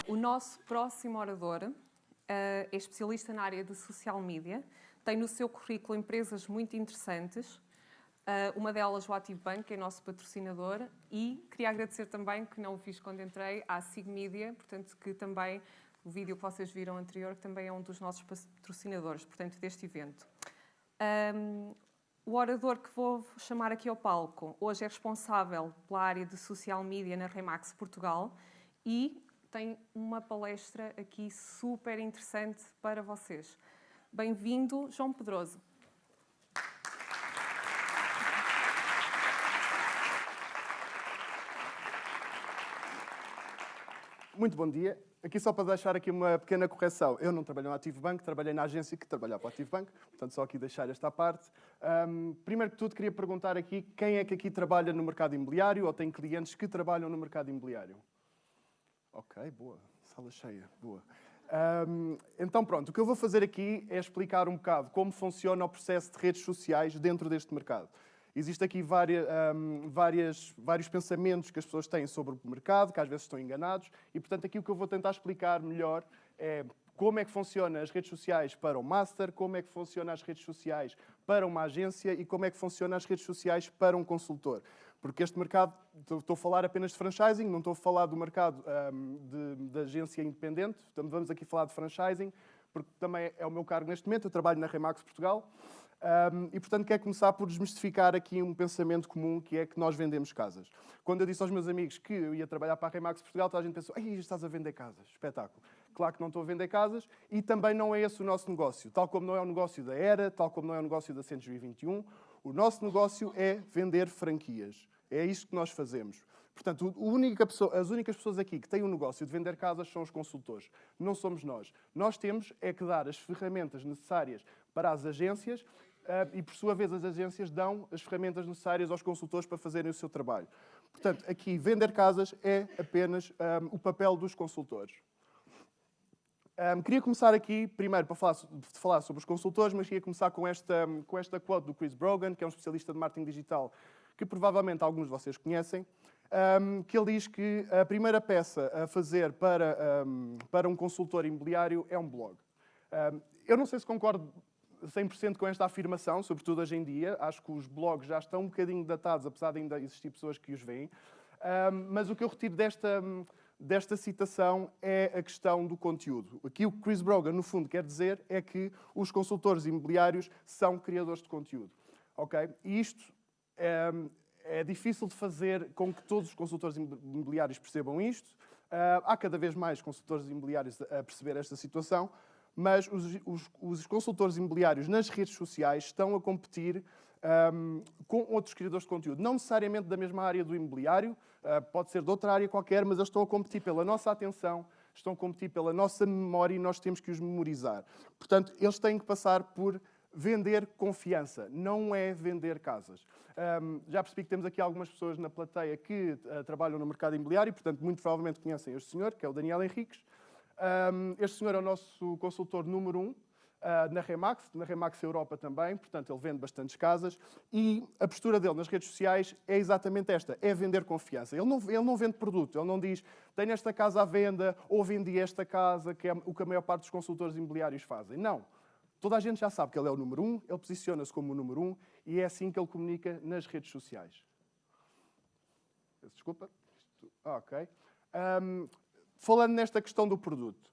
O nosso próximo orador é especialista na área de social media, tem no seu currículo empresas muito interessantes, uma delas o Ativo Bank, que é nosso patrocinador, e queria agradecer também, que não o fiz quando entrei, à SIG Media, portanto, que também, o vídeo que vocês viram anterior, que também é um dos nossos patrocinadores, portanto, deste evento. O orador que vou chamar aqui ao palco hoje é responsável pela área de social media na Remax Portugal e tem uma palestra aqui super interessante para vocês. Bem-vindo, João Pedroso. Muito bom dia. Aqui só para deixar aqui uma pequena correção. Eu não trabalhei no Ativo Bank, trabalhei na agência que trabalhava para o Ativo Bank, portanto só aqui deixar esta parte. Primeiro que tudo queria perguntar aqui quem é que aqui trabalha no mercado imobiliário ou tem clientes que trabalham no mercado imobiliário? Ok, boa. Sala cheia, boa. Então pronto, o que eu vou fazer aqui é explicar um bocado como funciona o processo de redes sociais dentro deste mercado. Existem aqui vários pensamentos que as pessoas têm sobre o mercado, que às vezes estão enganados, e portanto aqui o que eu vou tentar explicar melhor é como é que funcionam as redes sociais para o master, como é que funcionam as redes sociais para uma agência e como é que funcionam as redes sociais para um consultor. Porque este mercado, estou a falar apenas de franchising, não estou a falar do mercado de agência independente, vamos aqui falar de franchising, porque também é o meu cargo neste momento, eu trabalho na Remax Portugal. E, portanto, quero começar por desmistificar aqui um pensamento comum, que é que nós vendemos casas. Quando eu disse aos meus amigos que eu ia trabalhar para a Remax Portugal, toda a gente pensou: "Ei, estás a vender casas, espetáculo." Claro que não estou a vender casas e também não é esse o nosso negócio. Tal como não é o negócio da Era, tal como não é o negócio da Century 21, o nosso negócio é vender franquias. É isto que nós fazemos. Portanto, as únicas pessoas aqui que têm um negócio de vender casas são os consultores. Não somos nós. Nós temos é que dar as ferramentas necessárias para as agências e, por sua vez, as agências dão as ferramentas necessárias aos consultores para fazerem o seu trabalho. Portanto, aqui, vender casas é apenas o papel dos consultores. Queria começar aqui, primeiro, para falar sobre os consultores, mas queria começar com esta quote do Chris Brogan, que é um especialista de marketing digital, que provavelmente alguns de vocês conhecem, que ele diz que a primeira peça a fazer para um consultor imobiliário é um blog. Eu não sei se concordo 100% com esta afirmação, sobretudo hoje em dia. Acho que os blogs já estão um bocadinho datados, apesar de ainda existir pessoas que os veem. Mas o que eu retiro desta citação é a questão do conteúdo. Aqui o que Chris Brogan, no fundo, quer dizer é que os consultores imobiliários são criadores de conteúdo. Okay? E isto é difícil de fazer com que todos os consultores imobiliários percebam isto. Há cada vez mais consultores imobiliários a perceber esta situação, mas os consultores imobiliários nas redes sociais estão a competir com outros criadores de conteúdo. Não necessariamente da mesma área do imobiliário, pode ser de outra área qualquer, mas eles estão a competir pela nossa atenção, estão a competir pela nossa memória e nós temos que os memorizar. Portanto, eles têm que passar por vender confiança, não é vender casas. Já percebi que temos aqui algumas pessoas na plateia que trabalham no mercado imobiliário, portanto, muito provavelmente conhecem este senhor, que é o Daniel Henriques. Este senhor é o nosso consultor número 1 na Remax Europa também, portanto, ele vende bastantes casas e a postura dele nas redes sociais é exatamente esta, é vender confiança. Ele não vende produto, ele não diz tenho esta casa à venda ou vendi esta casa, que é o que a maior parte dos consultores imobiliários fazem. Não. Toda a gente já sabe que ele é o número 1, ele posiciona-se como o número 1 e é assim que ele comunica nas redes sociais. Desculpa. Ok. Falando nesta questão do produto,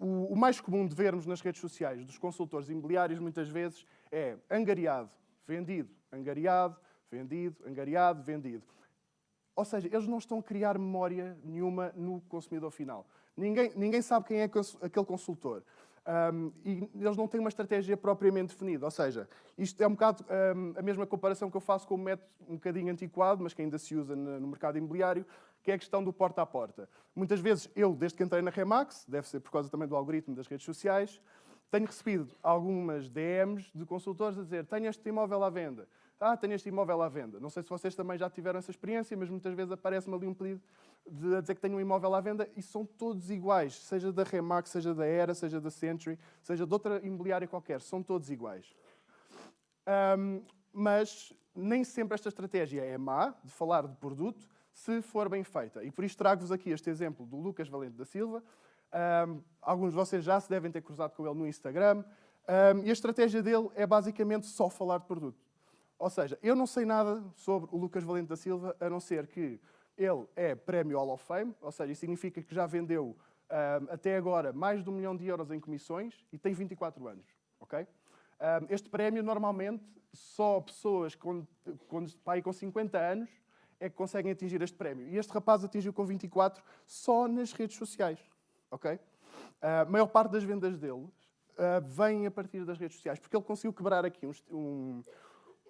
o mais comum de vermos nas redes sociais dos consultores imobiliários muitas vezes é angariado, vendido, angariado, vendido, angariado, vendido. Ou seja, eles não estão a criar memória nenhuma no consumidor final. Ninguém sabe quem é aquele consultor. E eles não têm uma estratégia propriamente definida. Ou seja, isto é um bocado a mesma comparação que eu faço com um método um bocadinho antiquado, mas que ainda se usa no mercado imobiliário, que é a questão do porta a porta. Muitas vezes, eu, desde que entrei na Remax, deve ser por causa também do algoritmo das redes sociais, tenho recebido algumas DMs de consultores a dizer tenho este imóvel à venda. Tenho este imóvel à venda. Não sei se vocês também já tiveram essa experiência, mas muitas vezes aparece-me ali um pedido de dizer que tenho um imóvel à venda e são todos iguais, seja da Remax, seja da Era, seja da Century, seja de outra imobiliária qualquer, são todos iguais. Mas nem sempre esta estratégia é má, de falar de produto, se for bem feita. E por isso trago-vos aqui este exemplo do Lucas Valente da Silva. Alguns de vocês já se devem ter cruzado com ele no Instagram. E a estratégia dele é basicamente só falar de produto. Ou seja, eu não sei nada sobre o Lucas Valente da Silva, a não ser que ele é prémio Hall of Fame, ou seja, isso significa que já vendeu até agora mais de 1 milhão de euros em comissões e tem 24 anos. Okay? Este prémio, normalmente, só pessoas com 50 anos é que conseguem atingir este prémio. E este rapaz atingiu com 24 só nas redes sociais. Okay? A maior parte das vendas dele vem a partir das redes sociais, porque ele conseguiu quebrar aqui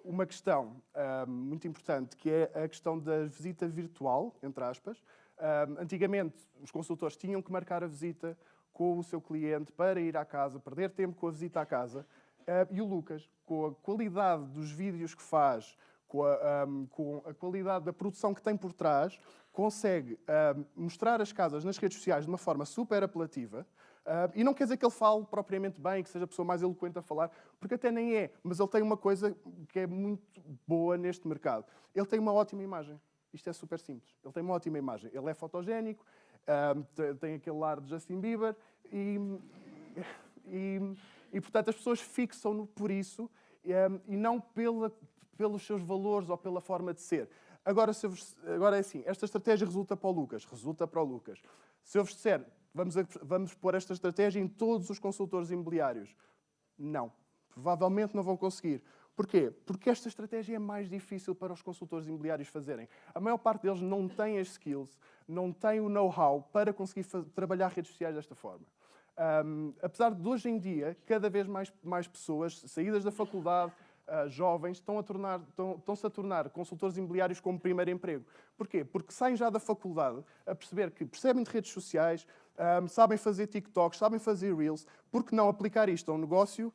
uma questão muito importante, que é a questão da visita virtual, entre aspas. Antigamente, os consultores tinham que marcar a visita com o seu cliente para ir à casa, perder tempo com a visita à casa. E o Lucas, com a qualidade dos vídeos que faz, com a qualidade da produção que tem por trás, consegue mostrar as casas nas redes sociais de uma forma super apelativa. E não quer dizer que ele fale propriamente bem, que seja a pessoa mais eloquente a falar, porque até nem é. Mas ele tem uma coisa que é muito boa neste mercado. Ele tem uma ótima imagem. Isto é super simples. Ele tem uma ótima imagem. Ele é fotogénico, tem aquele ar de Justin Bieber e portanto, as pessoas fixam-no por isso e não pelos seus valores ou pela forma de ser. Agora é assim, esta estratégia resulta para o Lucas. Resulta para o Lucas. Se eu vos disser, vamos pôr esta estratégia em todos os consultores imobiliários. Não. Provavelmente não vão conseguir. Porquê? Porque esta estratégia é mais difícil para os consultores imobiliários fazerem. A maior parte deles não tem as skills, não tem o know-how para conseguir trabalhar redes sociais desta forma. Apesar de hoje em dia, cada vez mais pessoas, saídas da faculdade, jovens, estão-se a tornar consultores imobiliários como primeiro emprego. Porquê? Porque saem já da faculdade a perceber que percebem de redes sociais, sabem fazer TikToks, sabem fazer Reels, por que não aplicar isto a um negócio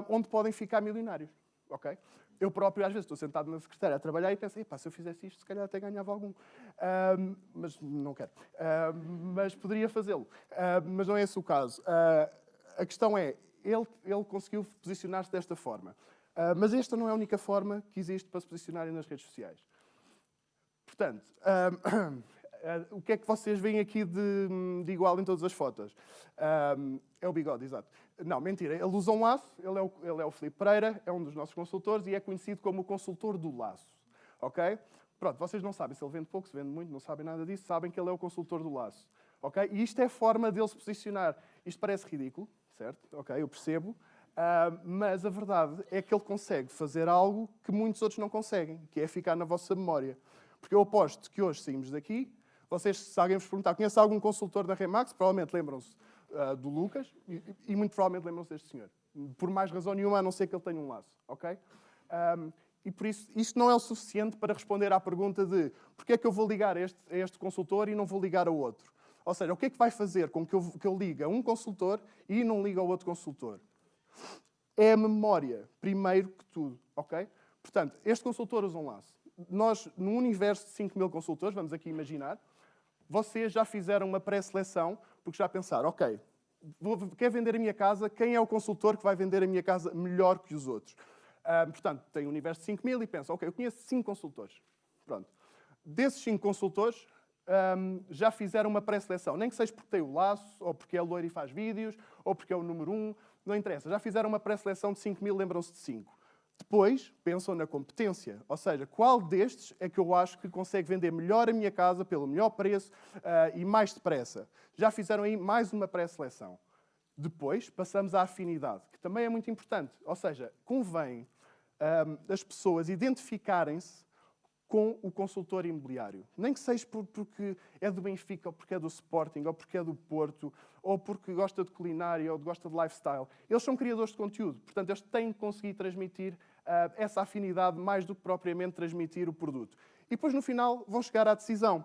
onde podem ficar milionários? Okay? Eu próprio, às vezes, estou sentado na secretária a trabalhar e penso, se eu fizesse isto, se calhar até ganhava algum. Mas não quero. Mas poderia fazê-lo. Mas não é esse o caso. A questão é, ele conseguiu posicionar-se desta forma. Mas esta não é a única forma que existe para se posicionarem nas redes sociais. Portanto, o que é que vocês veem aqui de igual em todas as fotos? É o bigode, exato. Não, mentira. Ele usa um laço, ele é o Filipe Pereira, é um dos nossos consultores e é conhecido como o consultor do laço. Ok? Pronto, vocês não sabem se ele vende pouco, se vende muito, não sabem nada disso, sabem que ele é o consultor do laço. Ok? E isto é a forma dele se posicionar. Isto parece ridículo, certo? Ok, eu percebo. Mas a verdade é que ele consegue fazer algo que muitos outros não conseguem, que é ficar na vossa memória. Porque eu aposto que hoje saímos daqui, vocês, se alguém vos perguntar, conhece algum consultor da Remax? Provavelmente lembram-se do Lucas e muito provavelmente lembram-se deste senhor. Por mais razão nenhuma, a não ser que ele tenha um laço. Ok? E por isso, isto não é o suficiente para responder à pergunta de porque é que eu vou ligar a este consultor e não vou ligar a outro? Ou seja, o que é que vai fazer com que eu ligue a um consultor e não ligue ao outro consultor? É a memória, primeiro que tudo. Ok? Portanto, este consultor usa um laço. Nós, num universo de 5 mil consultores, vamos aqui imaginar, vocês já fizeram uma pré-seleção, porque já pensaram, ok, quer vender a minha casa, quem é o consultor que vai vender a minha casa melhor que os outros? Portanto, tem um universo de 5 mil e pensam, ok, eu conheço 5 consultores. Pronto. Desses 5 consultores, já fizeram uma pré-seleção. Nem que seja porque tem o laço, ou porque é loiro e faz vídeos, ou porque é o número 1, não interessa. Já fizeram uma pré-seleção de 5 mil, lembram-se de 5. Depois, pensam na competência. Ou seja, qual destes é que eu acho que consegue vender melhor a minha casa, pelo melhor preço e mais depressa? Já fizeram aí mais uma pré-seleção. Depois, passamos à afinidade, que também é muito importante. Ou seja, convém as pessoas identificarem-se com o consultor imobiliário. Nem que seja porque é do Benfica, ou porque é do Sporting, ou porque é do Porto, ou porque gosta de culinária, ou gosta de lifestyle. Eles são criadores de conteúdo, portanto, eles têm que conseguir transmitir essa afinidade mais do que propriamente transmitir o produto. E depois, no final, vão chegar à decisão.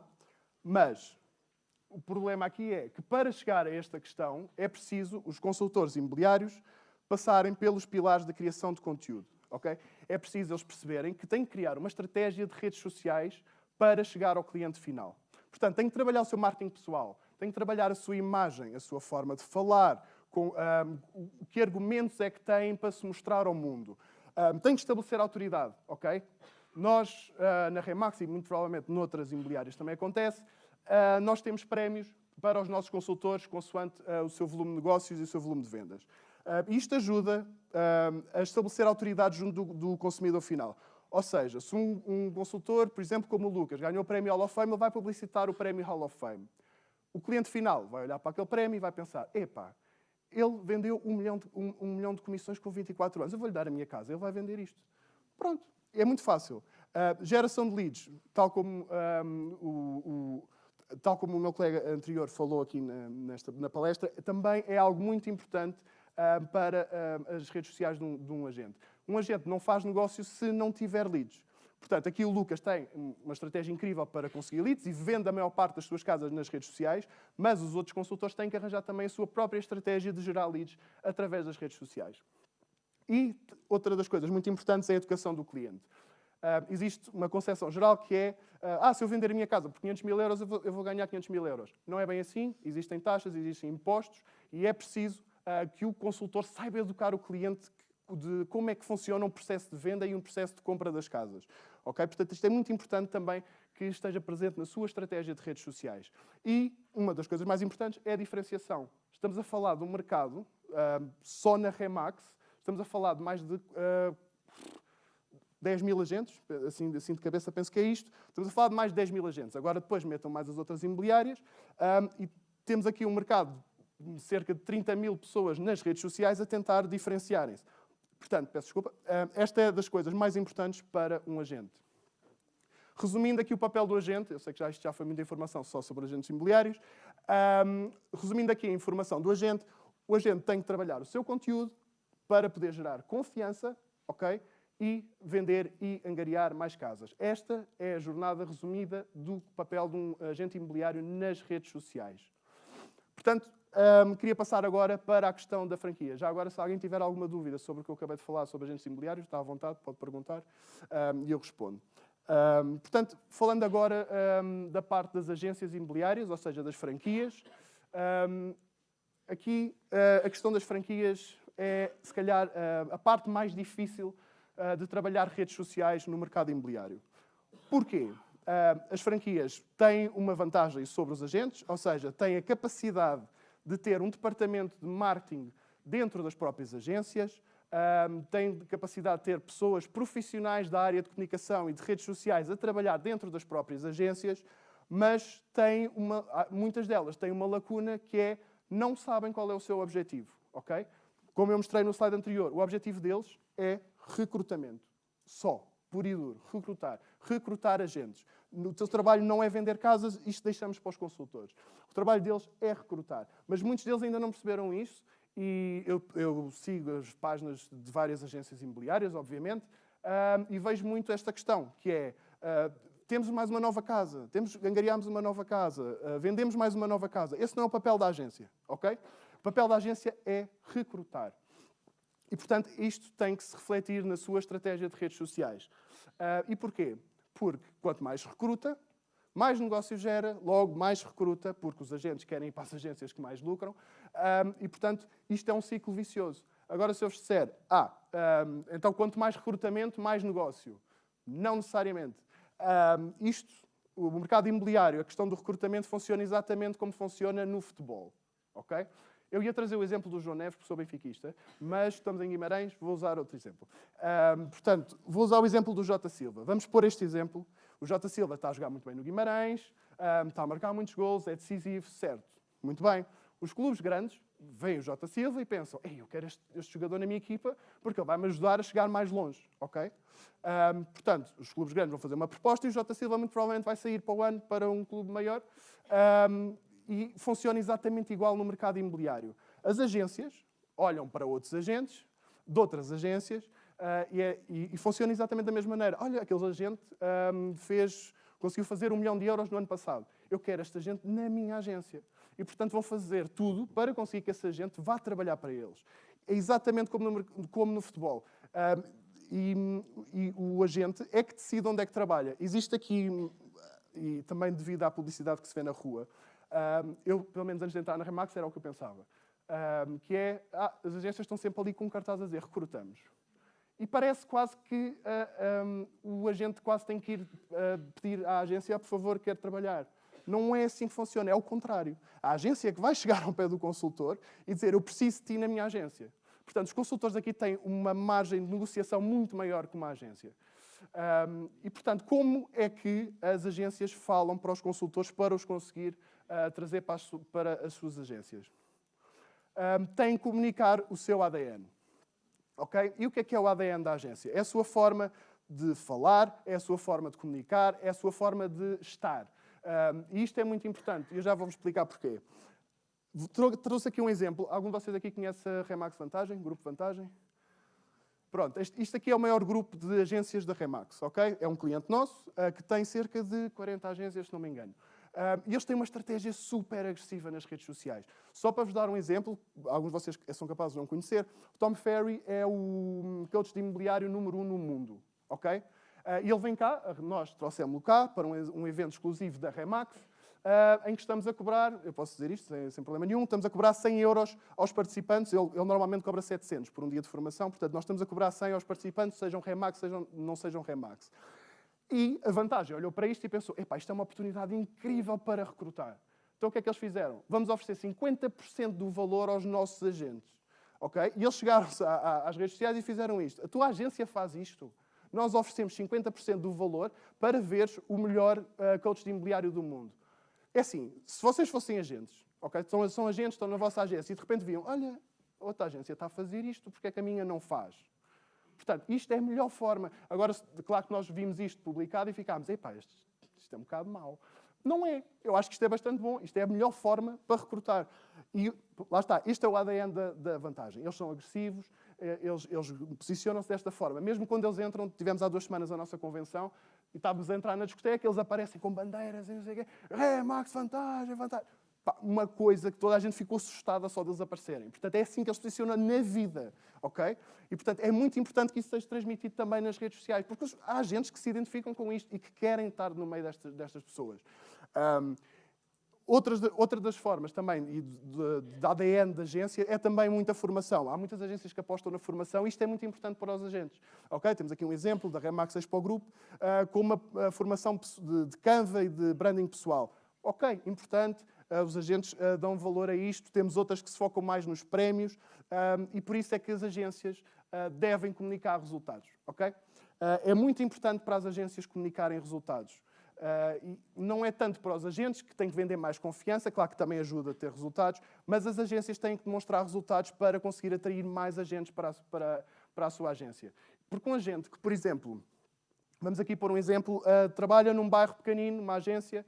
Mas o problema aqui é que, para chegar a esta questão, é preciso os consultores imobiliários passarem pelos pilares da criação de conteúdo. Okay? É preciso eles perceberem que têm que criar uma estratégia de redes sociais para chegar ao cliente final. Portanto, têm que trabalhar o seu marketing pessoal, têm que trabalhar a sua imagem, a sua forma de falar, que argumentos é que têm para se mostrar ao mundo. Têm que estabelecer autoridade, ok? nós, na Remax e muito provavelmente noutras imobiliárias também acontece, nós temos prémios para os nossos consultores consoante o seu volume de negócios e o seu volume de vendas. Isto ajuda a estabelecer autoridade junto do consumidor final. Ou seja, se um consultor, por exemplo, como o Lucas, ganhou o prémio Hall of Fame, ele vai publicitar o prémio Hall of Fame. O cliente final vai olhar para aquele prémio e vai pensar, epá, ele vendeu 1 milhão de comissões com 24 anos, eu vou-lhe dar a minha casa, ele vai vender isto. Pronto, é muito fácil. Geração de leads, tal como o meu colega anterior falou aqui na palestra, também é algo muito importante para as redes sociais de um agente. Um agente não faz negócio se não tiver leads. Portanto, aqui o Lucas tem uma estratégia incrível para conseguir leads e vende a maior parte das suas casas nas redes sociais, mas os outros consultores têm que arranjar também a sua própria estratégia de gerar leads através das redes sociais. E outra das coisas muito importantes é a educação do cliente. Existe uma concepção geral que é se eu vender a minha casa por 500 mil euros, eu vou ganhar 500 mil euros. Não é bem assim. Existem taxas, existem impostos e é preciso que o consultor saiba educar o cliente de como é que funciona um processo de venda e um processo de compra das casas. Okay? Portanto, isto é muito importante também que esteja presente na sua estratégia de redes sociais. E uma das coisas mais importantes é a diferenciação. Estamos a falar de um mercado, só na Remax, estamos a falar de mais de 10 mil agentes, assim de cabeça penso que é isto. Estamos a falar de mais de 10 mil agentes. Agora depois metam mais as outras imobiliárias e temos aqui um mercado de cerca de 30 mil pessoas nas redes sociais a tentar diferenciarem-se. Portanto, peço desculpa, esta é das coisas mais importantes para um agente. Resumindo aqui o papel do agente, eu sei que isto já foi muita informação só sobre agentes imobiliários, resumindo aqui a informação do agente, o agente tem que trabalhar o seu conteúdo para poder gerar confiança, ok? E vender e angariar mais casas. Esta é a jornada resumida do papel de um agente imobiliário nas redes sociais. Portanto, queria passar agora para a questão da franquia. Já agora, se alguém tiver alguma dúvida sobre o que eu acabei de falar sobre agentes imobiliários, está à vontade, pode perguntar e eu respondo. Portanto, falando agora da parte das agências imobiliárias, ou seja, das franquias, aqui a questão das franquias é, se calhar, a parte mais difícil de trabalhar redes sociais no mercado imobiliário. Porquê? As franquias têm uma vantagem sobre os agentes, ou seja, têm a capacidade de ter um departamento de marketing dentro das próprias agências, têm capacidade de ter pessoas profissionais da área de comunicação e de redes sociais a trabalhar dentro das próprias agências, mas muitas delas têm uma lacuna que é não sabem qual é o seu objetivo. Okay? Como eu mostrei no slide anterior, o objetivo deles é recrutamento. Só, puro e duro, recrutar agentes. O teu trabalho não é vender casas, isto deixamos para os consultores. O trabalho deles é recrutar. Mas muitos deles ainda não perceberam isso e eu sigo as páginas de várias agências imobiliárias, obviamente, e vejo muito esta questão, que é temos mais uma nova casa, angariamos uma nova casa, vendemos mais uma nova casa. Esse não é o papel da agência, ok? O papel da agência é recrutar. E, portanto, isto tem que se refletir na sua estratégia de redes sociais. E porquê? Porque quanto mais recruta, mais negócio gera, logo mais recruta, porque os agentes querem ir para as agências que mais lucram. E, portanto, isto é um ciclo vicioso. Agora, se eu vos disser, então quanto mais recrutamento, mais negócio. Não necessariamente. O mercado imobiliário, a questão do recrutamento funciona exatamente como funciona no futebol. Ok? Eu ia trazer o exemplo do João Neves, porque sou benfiquista, mas estamos em Guimarães, vou usar outro exemplo. Portanto, vou usar o exemplo do Jota Silva. Vamos pôr este exemplo. O Jota Silva está a jogar muito bem no Guimarães, está a marcar muitos gols, é decisivo, certo. Muito bem. Os clubes grandes veem o Jota Silva e pensam, eu quero este jogador na minha equipa porque ele vai-me ajudar a chegar mais longe. Ok? Portanto, os clubes grandes vão fazer uma proposta e o Jota Silva muito provavelmente vai sair para o ano para um clube maior. E funciona exatamente igual no mercado imobiliário. As agências olham para outros agentes, de outras agências, e funciona exatamente da mesma maneira. Olha, aquele agente conseguiu fazer 1 milhão de euros no ano passado. Eu quero este agente na minha agência. E, portanto, vão fazer tudo para conseguir que esse agente vá trabalhar para eles. É exatamente como no futebol. E o agente é que decide onde é que trabalha. Existe aqui, e também devido à publicidade que se vê na rua, eu, pelo menos antes de entrar na Remax, era o que eu pensava. Que é, as agências estão sempre ali com um cartaz a dizer, recrutamos. e parece quase que o agente quase tem que ir pedir à agência, por favor, quero trabalhar. Não é assim que funciona, é o contrário. A agência é que vai chegar ao pé do consultor e dizer, eu preciso de ti na minha agência. Portanto, os consultores aqui têm uma margem de negociação muito maior que uma agência. E, portanto, como é que as agências falam para os consultores para os conseguir trazer para as suas agências? Têm que comunicar o seu ADN. Okay? E o que é o ADN da agência? É a sua forma de falar, é a sua forma de comunicar, é a sua forma de estar. E isto é muito importante. E eu já vou-vos explicar porquê. Trouxe aqui um exemplo. Algum de vocês aqui conhece a Remax Vantagem? Grupo Vantagem? Pronto, isto aqui é o maior grupo de agências da Remax, ok? É um cliente nosso que tem cerca de 40 agências, se não me engano. E eles têm uma estratégia super agressiva nas redes sociais. Só para vos dar um exemplo, alguns de vocês são capazes de não conhecer, o Tom Ferry é o coach de imobiliário número 1 no mundo, ok? E ele vem cá, nós trouxemos-lo cá para um evento exclusivo da Remax, em que estamos a cobrar, eu posso dizer isto sem problema nenhum, estamos a cobrar 100 euros aos participantes. Ele normalmente cobra 700 por um dia de formação, portanto, nós estamos a cobrar 100 aos participantes, sejam Remax, não sejam Remax. E a Vantagem olhou para isto e pensou, epá, isto é uma oportunidade incrível para recrutar. Então o que é que eles fizeram? Vamos oferecer 50% do valor aos nossos agentes. Okay? E eles chegaram-se às redes sociais e fizeram isto. A tua agência faz isto. Nós oferecemos 50% do valor para veres o melhor coach de imobiliário do mundo. É assim, se vocês fossem agentes, okay? São agentes, estão na vossa agência e de repente viam, olha, outra agência está a fazer isto, porque é que a minha não faz? Portanto, isto é a melhor forma. Agora, claro que nós vimos isto publicado e ficámos, epá, isto é um bocado mau. Não é. Eu acho que isto é bastante bom. Isto é a melhor forma para recrutar. E lá está, este é o ADN da Vantagem. Eles são agressivos, eles posicionam-se desta forma. Mesmo quando eles entram, tivemos há 2 semanas a nossa convenção, e estávamos a entrar na discoteca, eles aparecem com bandeiras e não sei o quê. Max, Vantagem, Vantagem. Pá, uma coisa que toda a gente ficou assustada só deles aparecerem. Portanto, é assim que eles se posicionam na vida, ok? E, portanto, é muito importante que isso seja transmitido também nas redes sociais, porque há agentes que se identificam com isto e que querem estar no meio destas pessoas. Outra das formas também da ADN da agência é também muita formação. Há muitas agências que apostam na formação e isto é muito importante para os agentes. Okay? Temos aqui um exemplo da Remax Expo Group com uma formação de Canva e de branding pessoal. Ok, importante, os agentes dão valor a isto. Temos outras que se focam mais nos prémios e por isso é que as agências devem comunicar resultados. Okay? É muito importante para as agências comunicarem resultados. E não é tanto para os agentes, que têm que vender mais confiança, claro que também ajuda a ter resultados, mas as agências têm que demonstrar resultados para conseguir atrair mais agentes para a sua agência. Porque um agente que, por exemplo, vamos aqui pôr um exemplo, trabalha num bairro pequenino, numa agência,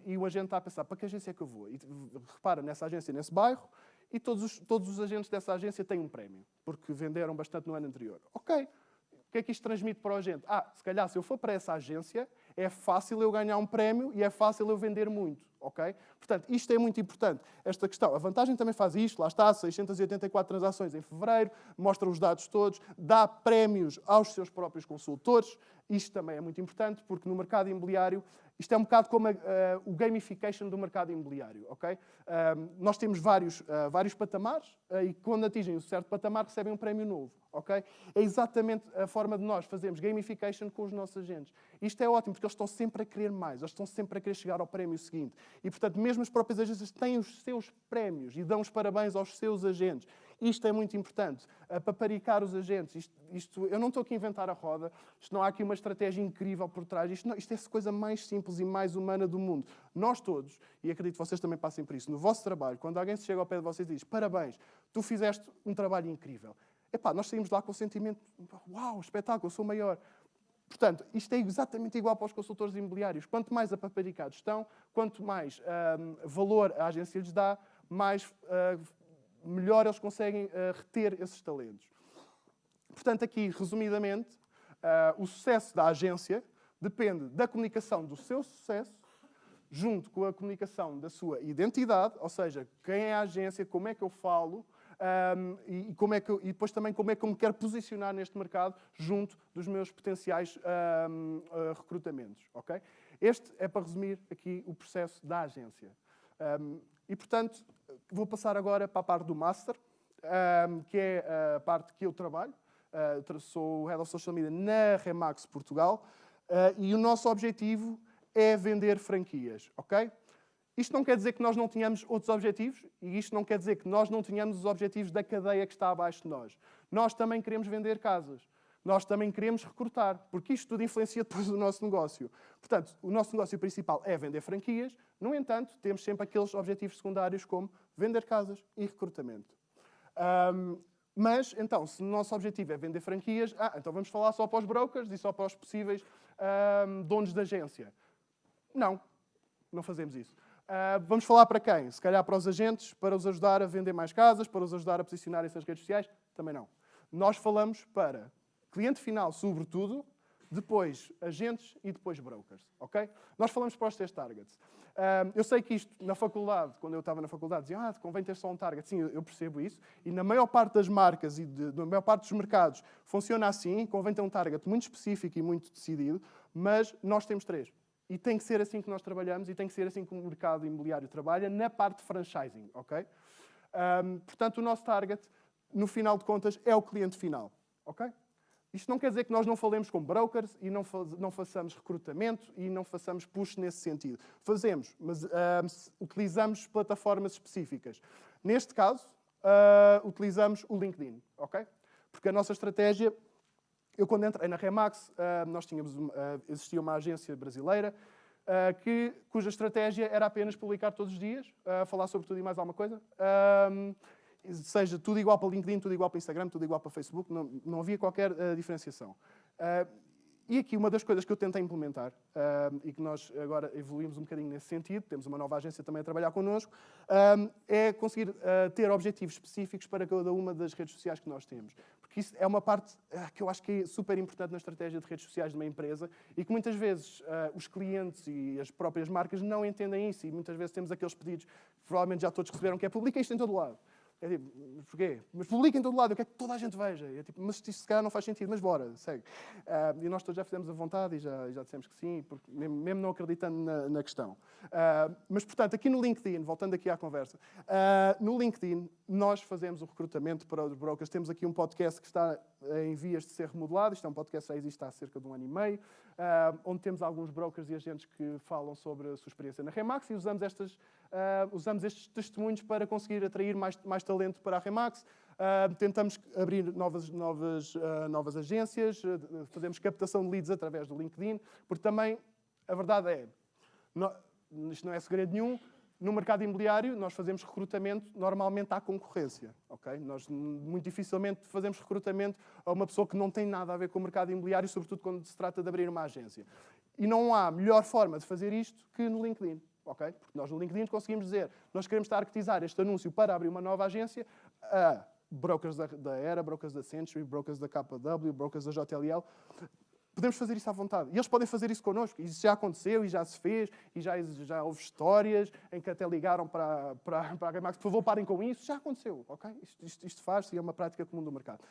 e o agente está a pensar, para que agência é que eu vou? E repara nessa agência, nesse bairro, e todos os agentes dessa agência têm um prémio, porque venderam bastante no ano anterior. Ok. O que é que isto transmite para o agente? Se calhar, se eu for para essa agência, é fácil eu ganhar um prémio e é fácil eu vender muito, ok? Portanto, isto é muito importante, esta questão. A Vantagem também faz isto, lá está, 684 transações em fevereiro, mostra os dados todos, dá prémios aos seus próprios consultores. Isto também é muito importante, porque no mercado imobiliário, isto é um bocado como o gamification do mercado imobiliário, ok? Nós temos vários patamares e quando atingem um certo patamar recebem um prémio novo, ok? É exatamente a forma de nós fazermos gamification com os nossos agentes. Isto é ótimo, porque eles estão sempre a querer mais, eles estão sempre a querer chegar ao prémio seguinte. E, portanto, mesmo as próprias agências têm os seus prémios e dão os parabéns aos seus agentes. Isto é muito importante, paparicar os agentes. Eu não estou aqui a inventar a roda, não há aqui uma estratégia incrível por trás. Isto é a coisa mais simples e mais humana do mundo. Nós todos, e acredito que vocês também passem por isso, no vosso trabalho, quando alguém se chega ao pé de vocês e diz parabéns, tu fizeste um trabalho incrível. Epá, nós saímos lá com o sentimento, uau, espetáculo, eu sou maior. Portanto, isto é exatamente igual para os consultores imobiliários. Quanto mais apaparicados estão, quanto mais valor a agência lhes dá, melhor eles conseguem reter esses talentos. Portanto, aqui, resumidamente, o sucesso da agência depende da comunicação do seu sucesso, junto com a comunicação da sua identidade, ou seja, quem é a agência, como é que eu falo, e depois também como é que eu me quero posicionar neste mercado junto dos meus potenciais recrutamentos. Okay? Este é para resumir aqui o processo da agência. E, portanto, vou passar agora para a parte do Master, que é a parte que eu trabalho. sou o Head of Social Media na Remax Portugal, e o nosso objetivo é vender franquias, ok? Isto não quer dizer que nós não tenhamos outros objetivos, e isto não quer dizer que nós não tenhamos os objetivos da cadeia que está abaixo de nós. Nós também queremos vender casas. Nós também queremos recrutar, porque isto tudo influencia depois o nosso negócio. Portanto, o nosso negócio principal é vender franquias, no entanto, temos sempre aqueles objetivos secundários como vender casas e recrutamento. Mas, então, se o nosso objetivo é vender franquias, então vamos falar só para os brokers e só para os possíveis donos de agência. Não fazemos isso. Vamos falar para quem? Se calhar para os agentes, para os ajudar a vender mais casas, para os ajudar a posicionarem-se nas redes sociais? Também não. Nós falamos para cliente final, sobretudo, depois agentes e depois brokers, ok? Nós falamos para os 3 targets. Eu sei que isto, na faculdade, quando eu estava na faculdade, diziam, convém ter só um target. Sim, eu percebo isso. E na maior parte das marcas e na maior parte dos mercados funciona assim, convém ter um target muito específico e muito decidido, mas nós temos 3. E tem que ser assim que nós trabalhamos e tem que ser assim que o mercado imobiliário trabalha na parte de franchising, ok? Portanto, o nosso target, no final de contas, é o cliente final, ok? Isto não quer dizer que nós não falemos com brokers e não façamos recrutamento e não façamos push nesse sentido. Fazemos, mas utilizamos plataformas específicas. Neste caso, utilizamos o LinkedIn, ok? Porque a nossa estratégia... Eu, quando entrei na Remax, existia uma agência brasileira cuja estratégia era apenas publicar todos os dias, falar sobre tudo e mais alguma coisa. Seja tudo igual para LinkedIn, tudo igual para Instagram, tudo igual para Facebook, não havia qualquer diferenciação. E aqui uma das coisas que eu tentei implementar, e que nós agora evoluímos um bocadinho nesse sentido, temos uma nova agência também a trabalhar connosco, é conseguir ter objetivos específicos para cada uma das redes sociais que nós temos. Porque isso é uma parte que eu acho que é super importante na estratégia de redes sociais de uma empresa e que muitas vezes os clientes e as próprias marcas não entendem isso e muitas vezes temos aqueles pedidos que provavelmente já todos receberam, que é publica isto em todo lado. É tipo, porquê? Mas publica em todo lado, eu quero que toda a gente veja. É tipo, mas isto se calhar não faz sentido, mas bora, segue. E nós todos já fizemos a vontade e já dissemos que sim, porque mesmo não acreditando na questão. Mas, portanto, aqui no LinkedIn, voltando aqui à conversa, no LinkedIn nós fazemos o recrutamento para os brokers. Temos aqui um podcast que está em vias de ser remodelado. Isto é um podcast que já existe há cerca de 1 ano e meio, onde temos alguns brokers e agentes que falam sobre a sua experiência na Remax e usamos estes testemunhos para conseguir atrair mais talento para a Remax. Tentamos abrir novas agências, fazemos captação de leads através do LinkedIn, porque também a verdade é, isto não é segredo nenhum, no mercado imobiliário nós fazemos recrutamento normalmente à concorrência, ok? Nós muito dificilmente fazemos recrutamento a uma pessoa que não tem nada a ver com o mercado imobiliário, sobretudo quando se trata de abrir uma agência. E não há melhor forma de fazer isto que no LinkedIn. Okay? Porque nós no LinkedIn conseguimos dizer, nós queremos targetizar este anúncio para abrir uma nova agência a brokers da Era, brokers da Century, brokers da KW, brokers da JLL. Podemos fazer isso à vontade. E eles podem fazer isso connosco. Isso já aconteceu e já se fez e já houve histórias em que até ligaram para a Remax, por favor, parem com isso. Já aconteceu, ok? Isto faz-se e é uma prática comum do mercado.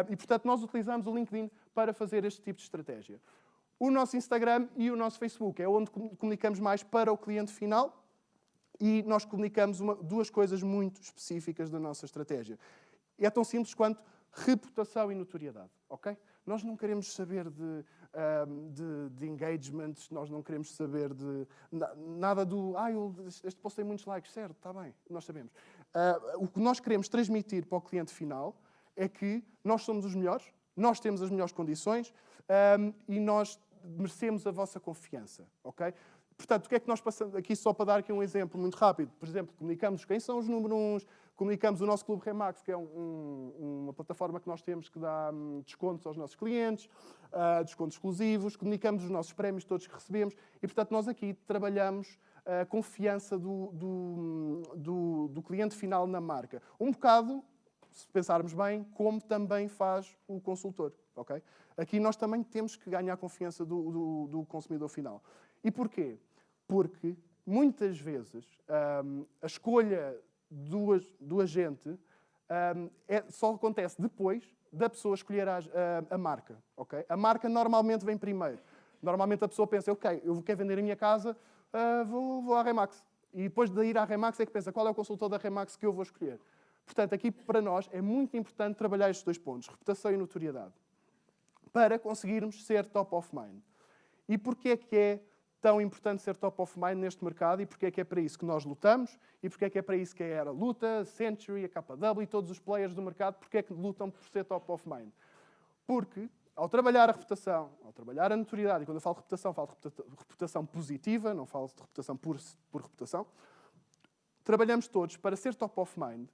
E, portanto, nós utilizamos o LinkedIn para fazer este tipo de estratégia. O nosso Instagram e o nosso Facebook é onde comunicamos mais para o cliente final e nós comunicamos duas coisas muito específicas da nossa estratégia. É tão simples quanto reputação e notoriedade, ok? Nós não queremos saber de engagements, nós não queremos saber de nada do... este post tem muitos likes, certo, está bem, nós sabemos. O que nós queremos transmitir para o cliente final é que nós somos os melhores, nós temos as melhores condições e nós merecemos a vossa confiança, ok? Portanto, o que é que nós passamos aqui, só para dar aqui um exemplo muito rápido? Por exemplo, comunicamos quem são os número 1, comunicamos o nosso Clube Remax, que é uma plataforma que nós temos que dá descontos aos nossos clientes, descontos exclusivos, comunicamos os nossos prémios todos que recebemos e, portanto, nós aqui trabalhamos a confiança do cliente final na marca. Um bocado, se pensarmos bem, como também faz o consultor, ok? Aqui nós também temos que ganhar a confiança do consumidor final. E porquê? Porque, muitas vezes, a escolha do agente só acontece depois da pessoa escolher a marca, ok? A marca normalmente vem primeiro. Normalmente a pessoa pensa, ok, eu quero vender a minha casa, vou à Remax. E depois de ir à Remax é que pensa, qual é o consultor da Remax que eu vou escolher? Portanto, aqui para nós é muito importante trabalhar estes 2 pontos, reputação e notoriedade, para conseguirmos ser top of mind. E porquê que é tão importante ser top of mind neste mercado e porquê que é para isso que nós lutamos e porquê que é para isso que a Era luta, a Century, a KW e todos os players do mercado, porquê é que lutam por ser top of mind? Porque ao trabalhar a reputação, ao trabalhar a notoriedade, e quando eu falo de reputação positiva, não falo de reputação por reputação, trabalhamos todos para ser top of mind,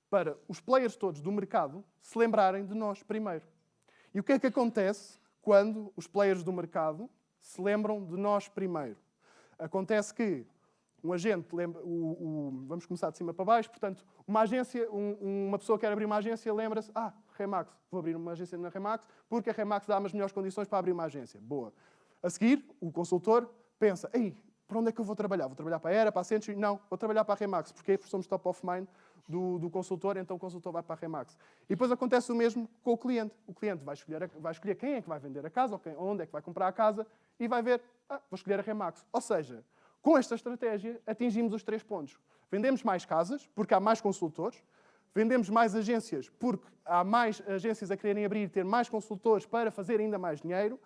para os players todos do mercado se lembrarem de nós primeiro. E o que é que acontece quando os players do mercado se lembram de nós primeiro? Acontece que um agente lembra, vamos começar de cima para baixo, portanto, uma agência, uma pessoa que quer abrir uma agência lembra-se, Remax, vou abrir uma agência na Remax porque a Remax dá-me as melhores condições para abrir uma agência. Boa. A seguir, o consultor pensa, para onde é que eu vou trabalhar? Vou trabalhar para a Era, para a Century? Não, vou trabalhar para a Remax. Porquê? Porque somos top of mind do consultor, então o consultor vai para a Remax. E depois acontece o mesmo com o cliente. O cliente vai escolher quem é que vai vender a casa, ou onde é que vai comprar a casa, e vai ver, vou escolher a Remax. Ou seja, com esta estratégia atingimos os 3 pontos. Vendemos mais casas, porque há mais consultores. Vendemos mais agências, porque há mais agências a quererem abrir e ter mais consultores para fazer ainda mais dinheiro.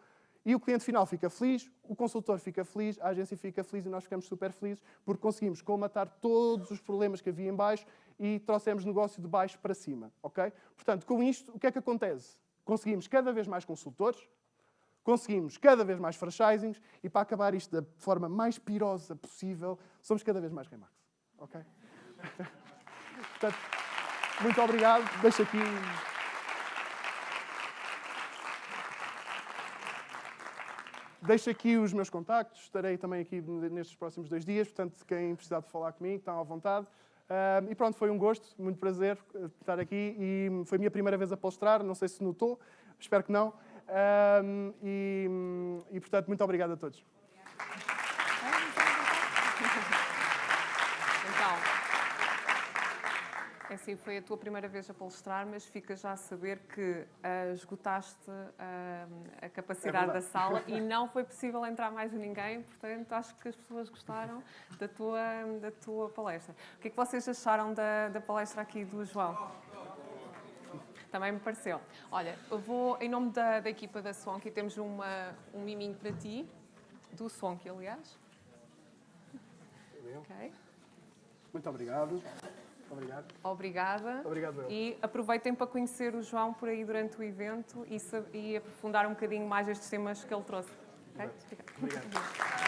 E o cliente final fica feliz, o consultor fica feliz, a agência fica feliz e nós ficamos super felizes porque conseguimos colmatar todos os problemas que havia em baixo e trouxemos negócio de baixo para cima. Okay? Portanto, com isto, o que é que acontece? Conseguimos cada vez mais consultores, conseguimos cada vez mais franchisings e, para acabar isto da forma mais pirosa possível, somos cada vez mais Remax. Okay? Portanto, muito obrigado. Deixo aqui... Deixo aqui os meus contactos, estarei também aqui nestes próximos 2 dias, portanto, quem precisar de falar comigo, estão à vontade. E pronto, foi um gosto, muito prazer estar aqui e foi a minha primeira vez a palestrar, não sei se notou, espero que não. E portanto, muito obrigado a todos. Assim, foi a tua primeira vez a palestrar, mas fica já a saber que esgotaste a capacidade da sala e não foi possível entrar mais ninguém, portanto, acho que as pessoas gostaram da tua palestra. O que é que vocês acharam da palestra aqui do João? Também me pareceu. Olha, eu vou, em nome da equipa da Swanky, temos um miminho para ti, do Swanky, aliás. Okay. Muito obrigado. Obrigado. Obrigada. Obrigado, eu. E aproveitem para conhecer o João por aí durante o evento e aprofundar um bocadinho mais estes temas que ele trouxe. Okay? Obrigado.